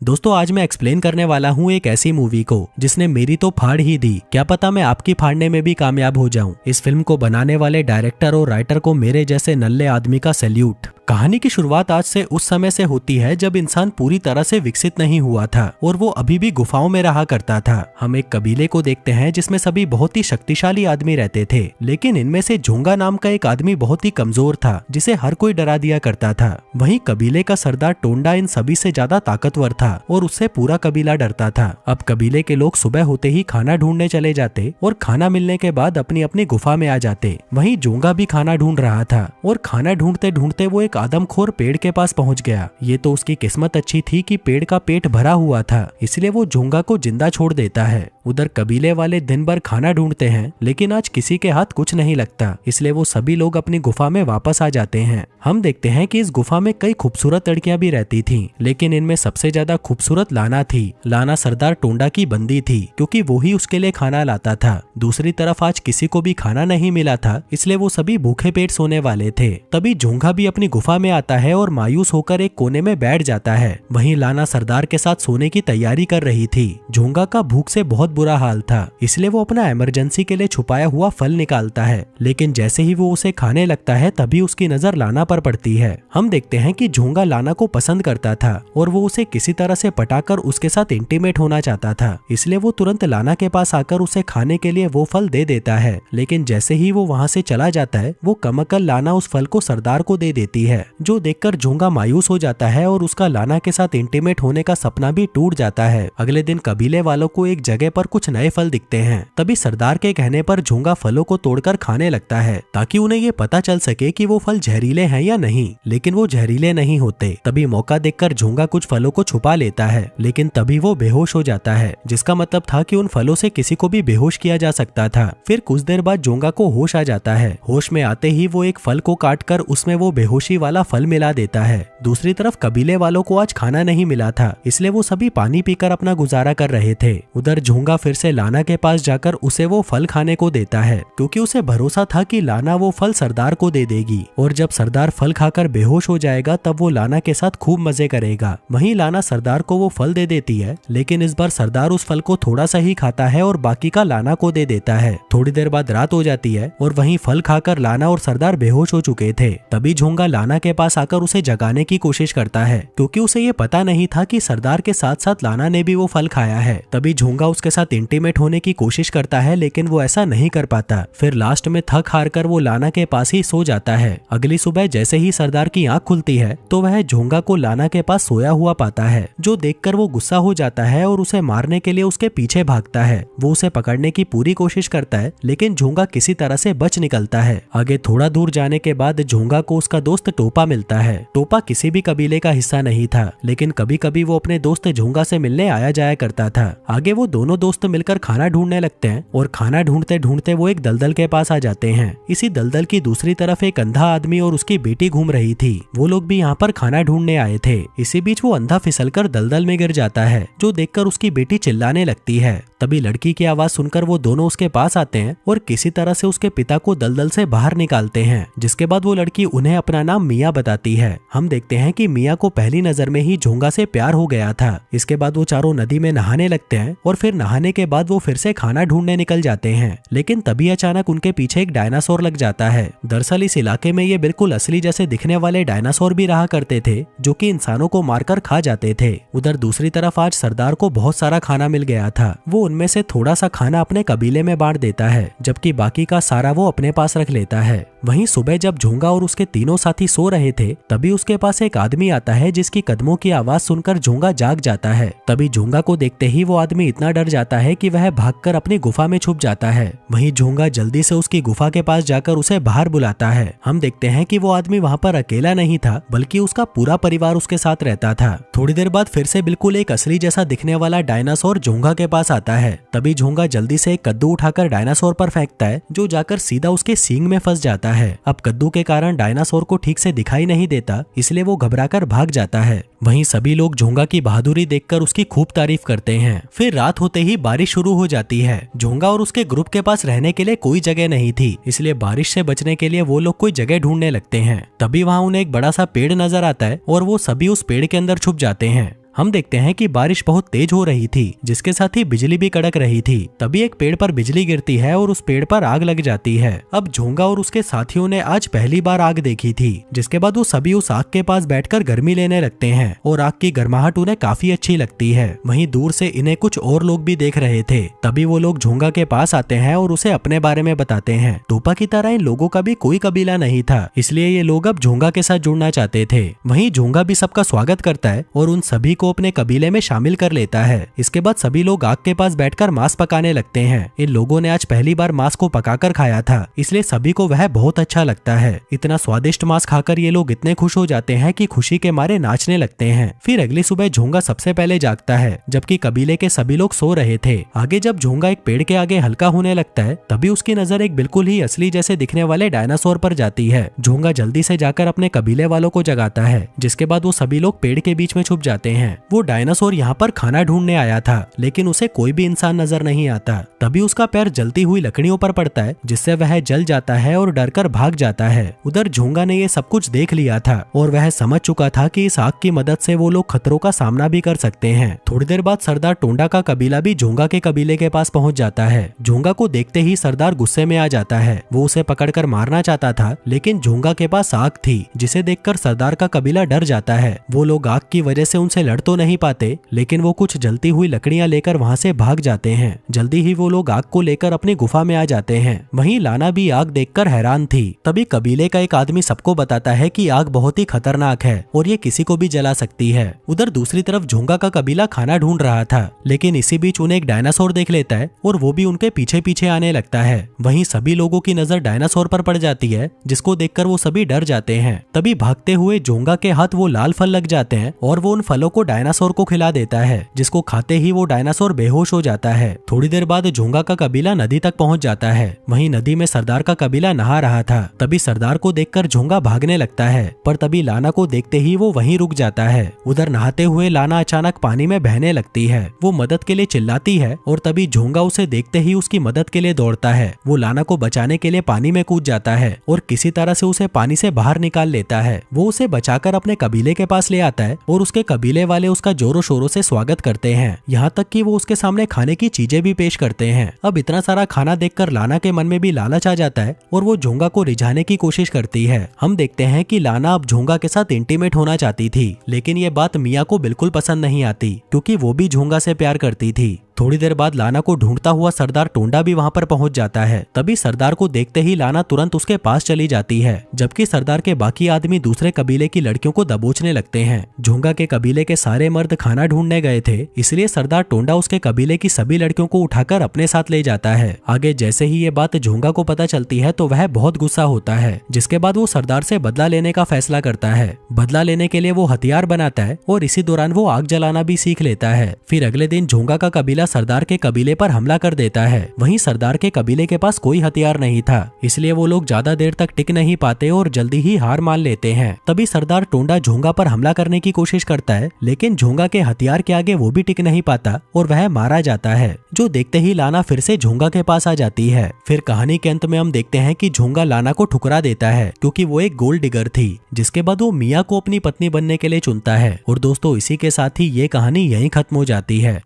दोस्तों आज मैं एक्सप्लेन करने वाला हूँ एक ऐसी मूवी को जिसने मेरी तो फाड़ ही दी। क्या पता मैं आपकी फाड़ने में भी कामयाब हो जाऊं। इस फिल्म को बनाने वाले डायरेक्टर और राइटर को मेरे जैसे नल्ले आदमी का सैल्यूट। कहानी की शुरुआत आज से उस समय से होती है जब इंसान पूरी तरह से विकसित नहीं हुआ था और वो अभी भी गुफाओं में रहा करता था। हम एक कबीले को देखते हैं जिसमें सभी बहुत ही शक्तिशाली आदमी रहते थे, लेकिन इनमें से झोंगा नाम का एक आदमी बहुत ही कमजोर था जिसे हर कोई डरा दिया करता था। वहीं कबीले का सरदार टोंडा इन सभी से ज्यादा ताकतवर था और उससे पूरा कबीला डरता था। अब कबीले के लोग सुबह होते ही खाना ढूंढने चले जाते और खाना मिलने के बाद अपनी अपनी गुफा में आ जाते। वहीं झोंगा भी खाना ढूंढ रहा था और खाना ढूंढते ढूंढते वो एक आदमखोर पेड़ के पास पहुंच गया। ये तो उसकी किस्मत अच्छी थी कि पेड़ का पेट भरा हुआ था, इसलिए वो झोंगा को जिंदा छोड़ देता है। उधर कबीले वाले दिन भर खाना ढूंढते हैं, लेकिन आज किसी के हाथ कुछ नहीं लगता, इसलिए वो सभी लोग अपनी गुफा में वापस आ जाते हैं। हम देखते हैं कि इस गुफा में कई खूबसूरत लड़कियां भी रहती थीं, लेकिन इनमें सबसे ज्यादा खूबसूरत लाना थी। लाना सरदार टोंडा की बंदी थी क्योंकि वो ही उसके लिए खाना लाता था। दूसरी तरफ आज किसी को भी खाना नहीं मिला था, इसलिए वो सभी भूखे पेट सोने वाले थे। तभी झोंगा भी अपनी गुफा में आता है और मायूस होकर एक कोने में बैठ जाता है। वहीं लाना सरदार के साथ सोने की तैयारी कर रही थी। झोंगा का भूख से बहुत बुरा हाल था, इसलिए वो अपना इमरजेंसी के लिए छुपाया हुआ फल निकालता है, लेकिन जैसे ही वो उसे खाने लगता है तभी उसकी नजर लाना पर पड़ती है। हम देखते हैं कि झोंगा लाना को पसंद करता था और वो उसे किसी तरह से पटाकर उसके साथ इंटीमेट होना चाहता था, इसलिए वो तुरंत लाना के पास आकर उसे खाने के लिए वो फल दे देता है। लेकिन जैसे ही वो वहाँ से चला जाता है वो कमअकल लाना उस फल को सरदार को दे देती है, जो देखकर झोंगा मायूस हो जाता है और उसका लाना के साथ इंटीमेट होने का सपना भी टूट जाता है। अगले दिन कबीले वालों को एक जगह पर कुछ नए फल दिखते हैं। तभी सरदार के कहने पर झोंगा फलों को तोड़कर खाने लगता है ताकि उन्हें ये पता चल सके कि वो फल जहरीले हैं या नहीं, लेकिन वो जहरीले नहीं होते। तभी मौका देखकर झोंगा कुछ फलों को छुपा लेता है, लेकिन तभी वो बेहोश हो जाता है, जिसका मतलब था कि उन फलों से किसी को भी बेहोश किया जा सकता था। फिर कुछ देर बाद झोंगा को होश आ जाता है। होश में आते ही वो एक फल को काटकर उसमें वो बेहोशी वाला फल मिला देता है। दूसरी तरफ कबीले वालों को आज खाना नहीं मिला था, इसलिए वो सभी पानी पीकर अपना गुजारा कर रहे थे। उधर झोंगा फिर से लाना के पास जाकर उसे वो फल खाने को देता है, क्योंकि उसे भरोसा था कि लाना वो फल सरदार को दे देगी और जब सरदार फल खाकर बेहोश हो जाएगा तब वो लाना के साथ खूब मजे करेगा। वहीं लाना सरदार को वो फल दे देती है, लेकिन इस बार सरदार उस फल को थोड़ा सा ही खाता है और बाकी का लाना को दे देता है। थोड़ी देर बाद रात हो जाती है और वहीं फल खाकर लाना और सरदार बेहोश हो चुके थे। तभी झोंगा लाना के पास आकर उसे जगाने की कोशिश करता है, क्योंकि उसे ये पता नहीं था कि सरदार के साथ साथ लाना ने भी वो फल खाया है। तभी झोंगा उसके साथ इंटीमेट होने की कोशिश करता है, लेकिन वो ऐसा नहीं कर पाता। फिर लास्ट में थक हार कर वो लाना के पास ही सो जाता है। अगली सुबह जैसे ही सरदार की आंख खुलती है तो वह झोंगा को लाना के पास सोया हुआ पाता है, जो देखकर वो गुस्सा हो जाता है और उसे मारने के लिए उसके पीछे भागता है। वो उसे पकड़ने की पूरी कोशिश करता है, लेकिन झोंगा किसी तरह से बच निकलता है। आगे थोड़ा दूर जाने के बाद झोंगा को उसका दोस्त टोपा मिलता है। टोपा किसी भी कबीले का हिस्सा नहीं था, लेकिन कभी कभी वो अपने दोस्त झोंगा से मिलने आया जाया करता था। आगे वो दोनों दोस्त मिलकर खाना ढूंढने लगते हैं और खाना ढूंढते ढूंढते वो एक दलदल के पास आ जाते हैं। इसी दलदल की दूसरी तरफ एक अंधा आदमी और उसकी बेटी घूम रही थी। वो लोग भी यहाँ पर खाना ढूंढने आए थे। इसी बीच वो अंधा फिसलकर दलदल में गिर जाता है, जो देखकर उसकी बेटी चिल्लाने लगती है। तभी लड़की की आवाज सुनकर वो दोनों उसके पास आते हैं और किसी तरह से उसके पिता को दलदल से बाहर निकालते हैं, जिसके बाद वो लड़की उन्हें अपना नाम मिया बताती है। हम देखते हैं कि मिया को पहली नजर में ही झोंगा से प्यार हो गया था। इसके बाद वो चारों नदी में नहाने लगते हैं और फिर नहाने के बाद वो फिर से खाना ढूंढने निकल जाते हैं, लेकिन तभी अचानक उनके पीछे एक डायनासोर लग जाता है। दरअसल इस इलाके में ये बिल्कुल असली जैसे दिखने वाले डायनासोर भी रहा करते थे, जो कि इंसानों को मारकर खा जाते थे। उधर दूसरी तरफ आज सरदार को बहुत सारा खाना मिल गया था। वो उनमें से थोड़ा सा खाना अपने कबीले में बांट देता है, जबकि बाकी का सारा वो अपने पास रख लेता है। वहीं सुबह जब झोंगा और उसके तीनों साथी सो रहे थे तभी उसके पास एक आदमी आता है, जिसकी कदमों की आवाज सुनकर झोंगा जाग जाता है। तभी झोंगा को देखते ही वो आदमी इतना डर जाता है कि वह भागकर अपनी गुफा में छुप जाता है। वहीं झोंगा जल्दी से उसकी गुफा के पास जाकर उसे बाहर बुलाता है। हम देखते हैं कि वो आदमी वहाँ पर अकेला नहीं था, बल्कि उसका पूरा परिवार उसके साथ रहता था। थोड़ी देर बाद फिर से बिल्कुल एक असली जैसा दिखने वाला डायनासोर झोंगा के पास आता है। तभी झोंगा जल्दी से एक कद्दू उठाकर डायनासोर पर फेंकता है, जो जाकर सीधा उसके सींग में फंस जाता है। अब कद्दू के कारण डायनासोर को ठीक से दिखाई नहीं देता, इसलिए वो घबराकर भाग जाता है। वहीं सभी लोग झोंगा की बहादुरी देखकर उसकी खूब तारीफ करते हैं। फिर रात होते ही बारिश शुरू हो जाती है। झोंगा और उसके ग्रुप के पास रहने के लिए कोई जगह नहीं थी, इसलिए बारिश से बचने के लिए वो लोग कोई जगह ढूंढने लगते हैं। तभी वहाँ उन्हें एक बड़ा सा पेड़ नजर आता है और वो सभी उस पेड़ के अंदर छुप जाते हैं। हम देखते हैं कि बारिश बहुत तेज हो रही थी, जिसके साथ ही बिजली भी कड़क रही थी। तभी एक पेड़ पर बिजली गिरती है और उस पेड़ पर आग लग जाती है। अब झोंगा और उसके साथियों ने आज पहली बार आग देखी थी, जिसके बाद वो सभी उस आग के पास बैठकर गर्मी लेने लगते हैं और आग की गर्माहट उन्हें काफी अच्छी लगती है। वहीं दूर से इन्हें कुछ और लोग भी देख रहे थे। तभी वो लोग झोंगा के पास आते हैं और उसे अपने बारे में बताते हैं। तोपा की तरह इन लोगों का भी कोई कबीला नहीं था, इसलिए ये लोग अब झोंगा के साथ जुड़ना चाहते थे। वहीं झोंगा भी सबका स्वागत करता है और उन सभी को अपने कबीले में शामिल कर लेता है। इसके बाद सभी लोग आग के पास बैठकर मांस पकाने लगते हैं। इन लोगों ने आज पहली बार मांस को पकाकर खाया था, इसलिए सभी को वह बहुत अच्छा लगता है। इतना स्वादिष्ट मांस खाकर ये लोग इतने खुश हो जाते हैं कि खुशी के मारे नाचने लगते हैं। फिर अगली सुबह झोंगा सबसे पहले जागता है, जबकि कबीले के सभी लोग सो रहे थे। आगे जब झोंगा एक पेड़ के आगे हल्का होने लगता है, तभी उसकी नजर एक बिल्कुल ही असली जैसे दिखने वाले डायनासोर पर जाती है। झोंगा जल्दी से जाकर अपने कबीले वालों को जगाता है, जिसके बाद वो सभी लोग पेड़ के बीच में छुप जाते हैं। वो डायनासोर यहाँ पर खाना ढूंढने आया था, लेकिन उसे कोई भी इंसान नजर नहीं आता। तभी उसका पैर जलती हुई लकड़ियों पर पड़ता है, जिससे वह जल जाता है और डरकर भाग जाता है। उधर झोंगा ने ये सब कुछ देख लिया था और वह समझ चुका था कि इस आग की मदद से वो लोग खतरों का सामना भी कर सकते हैं। थोड़ी देर बाद सरदार टोंडा का कबीला भी झोंगा के कबीले के पास पहुंच जाता है। झोंगा को देखते ही सरदार गुस्से में आ जाता है। वो उसे पकड़कर मारना चाहता था, लेकिन झोंगा के पास आग थी, जिसे देखकर सरदार का कबीला डर जाता है। वो लोग आग की वजह से उनसे लड़ तो नहीं पाते, लेकिन वो कुछ जलती हुई लकड़ियां लेकर वहां से भाग जाते हैं। जल्दी ही वो लोग आग को लेकर अपनी गुफा में आ जाते हैं। वहीं लाना भी आग देखकर हैरान थी। तभी कबीले का एक आदमी सबको बताता है कि आग बहुत ही खतरनाक है और ये किसी को भी जला सकती है। उधर दूसरी तरफ झोंगा का कबीला खाना ढूंढ रहा था, लेकिन इसी बीच उन्हें एक डायनासोर देख लेता है और वो भी उनके पीछे पीछे आने लगता है। वहीं सभी लोगों की नजर डायनासोर पर पड़ जाती है, जिसको देखकर वो सभी डर जाते हैं। तभी भागते हुए झोंगा के हाथ वो लाल फल लग जाते हैं और वो उन फलों को डायनासोर को खिला देता है, जिसको खाते ही वो डायनासोर बेहोश हो जाता है। थोड़ी देर बाद झोंगा का कबीला नदी तक पहुंच जाता है। वहीं नदी में सरदार का कबीला नहा रहा था। तभी सरदार को देखकर झोंगा भागने लगता है, पर तभी लाना को देखते ही वो वहीं रुक जाता है। उधर नहाते हुए लाना अचानक पानी में बहने लगती है। वो मदद के लिए चिल्लाती है और तभी झोंगा उसे देखते ही उसकी मदद के लिए दौड़ता है। वो लाना को बचाने के लिए पानी में कूद जाता है और किसी तरह से उसे पानी से बाहर निकाल लेता है। वो उसे बचाकर अपने कबीले के पास ले आता है और उसके कबीले वाले उसका जोरों शोरों से स्वागत करते हैं। यहाँ तक कि वो उसके सामने खाने की चीजें भी पेश करते हैं। अब इतना सारा खाना देखकर लाना के मन में भी लालच आ जाता है और वो झोंगा को रिझाने की कोशिश करती है। हम देखते हैं कि लाना अब झोंगा के साथ इंटीमेट होना चाहती थी, लेकिन ये बात मिया को बिल्कुल पसंद नहीं आती, क्योंकि वो भी झोंगा से प्यार करती थी। थोड़ी देर बाद लाना को ढूंढता हुआ सरदार टोंडा भी वहां पर पहुंच जाता है। तभी सरदार को देखते ही लाना तुरंत उसके पास चली जाती है, जबकि सरदार के बाकी आदमी दूसरे कबीले की लड़कियों को दबोचने लगते हैं। झोंगा के कबीले के सारे मर्द खाना ढूंढने गए थे, इसलिए सरदार टोंडा उसके कबीले की सभी लड़कियों को उठाकर अपने साथ ले जाता है। आगे जैसे ही ये बात झोंगा को पता चलती है तो वह बहुत गुस्सा होता है, जिसके बाद वो सरदार से बदला लेने का फैसला करता है। बदला लेने के लिए वो हथियार बनाता है और इसी दौरान वो आग जलाना भी सीख लेता है। फिर अगले दिन झोंगा का कबीला सरदार के कबीले पर हमला कर देता है। वहीं सरदार के कबीले के पास कोई हथियार नहीं था, इसलिए वो लोग ज्यादा देर तक टिक नहीं पाते और जल्दी ही हार मान लेते हैं। तभी सरदार टोंडा झोंगा पर हमला करने की कोशिश करता है, लेकिन झोंगा के हथियार के आगे वो भी टिक नहीं पाता और वह मारा जाता है, जो देखते ही लाना फिर से झोंगा के पास आ जाती है। फिर कहानी के अंत में हम देखते हैं कि झोंगा लाना को ठुकरा देता है, क्योंकि वो एक गोल्ड डिगर थी। जिसके बाद वो मिया को अपनी पत्नी बनने के लिए चुनता है। और दोस्तों, इसी के साथ ही ये कहानी यहीं खत्म हो जाती है।